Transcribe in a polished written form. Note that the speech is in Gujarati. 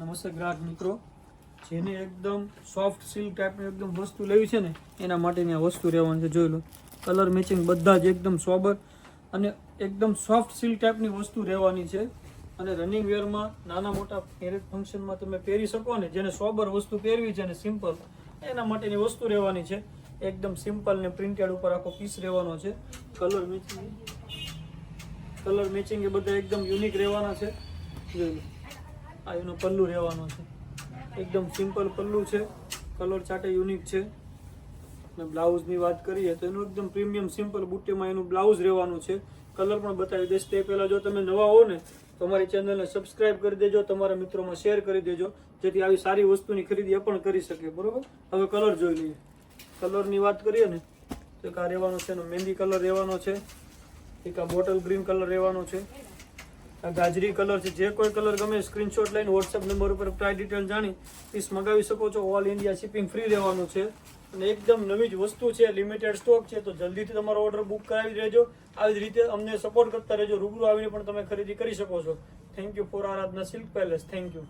નમસ્તે ગ્રાહક મિત્રો, જેને એકદમ સોફ્ટ સિલ્ક ટાઈપની એકદમ વસ્તુ લેવી છે ને એના માટેની આ વસ્તુ રહેવાની છે. જોઈ લો, કલર મેચિંગ બધા જ એકદમ સોબર અને એકદમ સોફ્ટ સિલ્ક ટાઈપની વસ્તુ રહેવાની છે. અને રનિંગ વેરમાં નાના મોટા મેરેજ ફંક્શનમાં તમે પહેરી શકો ને, જેને સોબર વસ્તુ પહેરવી છે અને સિમ્પલ, એના માટેની વસ્તુ રહેવાની છે. એકદમ સિમ્પલ ને પ્રિન્ટેડ ઉપર આખો પીસ રહેવાનો છે. કલર મેચિંગ એ બધા એકદમ યુનિક રહેવાના છે. જોઈ લો, આ એનો પલ્લુ રહેવાનો છે. એકદમ સિમ્પલ પલ્લુ છે, કલર ચાર્ટ યુનિક છે. અને બ્લાઉઝની વાત કરીએ તો એનું એકદમ પ્રીમિયમ સિમ્પલ બુટ્ટીમાં એનું બ્લાઉઝ રહેવાનું છે. કલર પણ બતાવી દઈશ. તે પહેલાં જો તમે નવા હો ને તો અમારી ચેનલને સબસ્ક્રાઇબ કરી દેજો, તમારા મિત્રોમાં શેર કરી દેજો, જેથી આવી સારી વસ્તુની ખરીદી એ પણ કરી શકે. બરોબર, હવે કલર જોઈ લઈએ. કલરની વાત કરીએ ને તો એક આ રહેવાનો છે, એનો મહેંદી કલર રહેવાનો છે, એક આ બોટલ ગ્રીન કલર રહેવાનો છે, આ ગાજરી કલર છે. જે કોઈ કલર ગમે સ્ક્રીનશોટ લઈને વોટ્સએપ નંબર ઉપર પ્રાઇસ ડિટેલ જાણી પીસ મંગાવી શકો છો. ઓલ ઇન્ડિયા શિપિંગ ફ્રી રહેવાનું છે. અને એકદમ નવી જ વસ્તુ છે, લિમિટેડ સ્ટોક છે, તો જલ્દીથી તમારો ઓર્ડર બુક કરાવી દેજો. આવી જ રીતે અમને સપોર્ટ કરતા રહેજો. રૂબરૂ આવીને પણ તમે ખરીદી કરી શકો છો. Thank you for Aradhana silk palace. Thank you.